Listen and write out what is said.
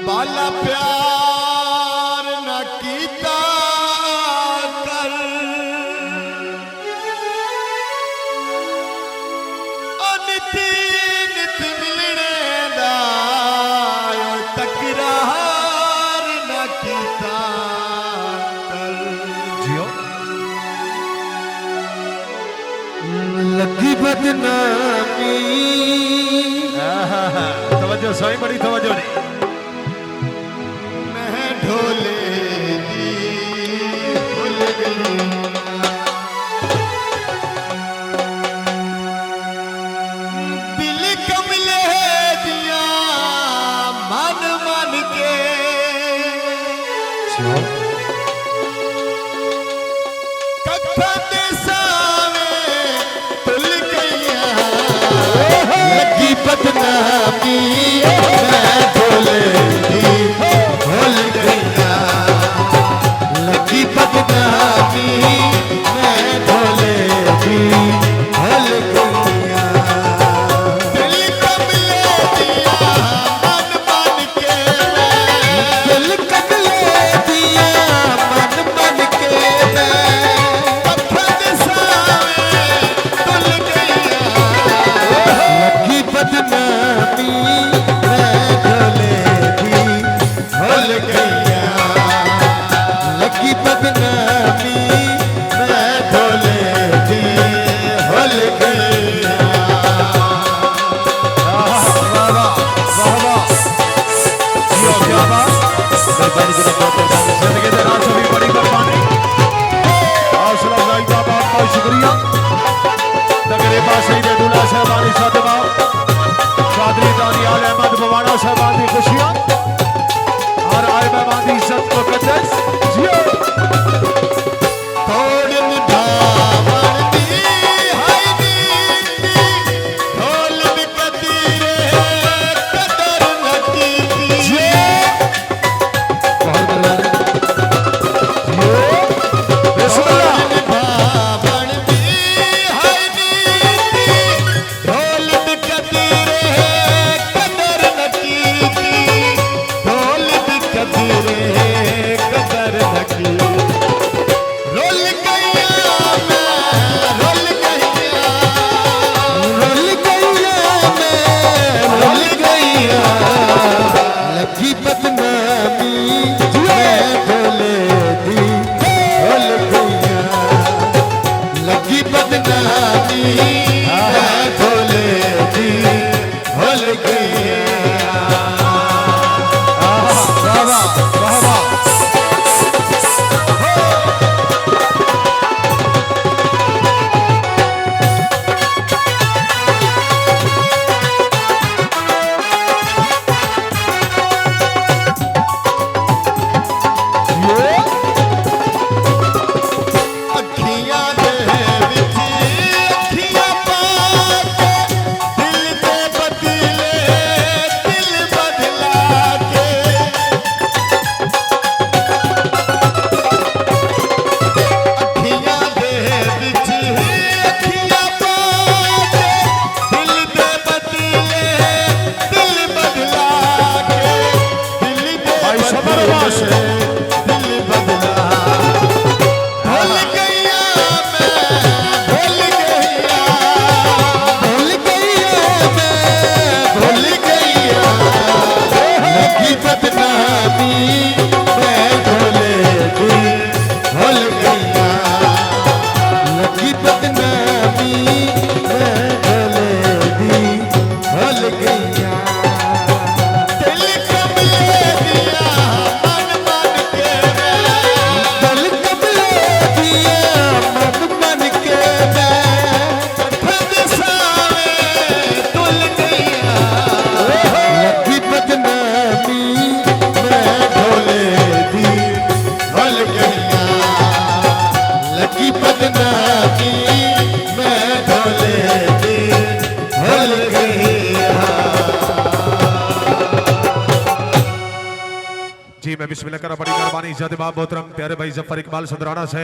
बाला प्यार न कीता कर नित नित मिलने दा तकरार न कीता कर जियो लगी बदनामी तवज्जो सही बड़ी तवज्जो नहीं मैं ढोले दी भूल गई दिल कमले दिया मन मन के कखा दे सावे तुल गईया लगी बदनामी मैं ढोले दी भूल गईया लगी बदनामी मैं ढोले दी भूल गईया दिल कमले दिया मन मन के दिल कमले दिया मन मन के कखा दे सावे तुल गईया लगी बदनामी मैं ढोले दी भूल गईया लगी बदनामी मैं ढोले दी भूल गईया जिंदगी के नाम सभी बड़ी कुर्बानी हौसला अफजाई का बहुत बहुत शुक्रिया तगड़े पासे दे दूल्हा साहबानी साहबा चौधरी दानियाल अहमद बवाना साहबान की खुशियां और आए मेहमान की इज्जत मुकद्दस जियो थोड़ निभावन दी हाय दी ढोल बिकतीरे कदर न कीती थोड़ निभावन दी हाय दी ढोल बिकतीरे कदर न कीती ढोल बिकतीरे कदर न कीती रोल गईया मैं रोल गईया मैं रोल गईया लगी बदनामी मैं ढोले दी भूल गईया लगी बदनामी मैं ढोले दी भूल गईया अखियां दे विच अखियां पाके दिल दे बदले दिल बदला के अखियां दे विच अखियां पाके दिल दे बदले दिल बदला के दिल दे भाई सबर बदले दिल बदला भूल गईया मैं भूल गईया भूल गईया मैं भूल गईया लगी बदनामी मैं ढोले दी भूल गईया लगी बदनामी मैं ढोले दी भूल गईया दिल कमले दिया मन मन के दिल कमले दिया मन मन के खद सावे तुल गईया लगी बदनामी मैं ढोले दी भूल गईया लगी बदनामी मैं ढोले दी भूल गईया जी मैं बिस्मिल्लाह कर बड़ी मेहरबानी इज्जत बाब मोहतरम प्यारे भाई जफर इकबाल सुंदराना से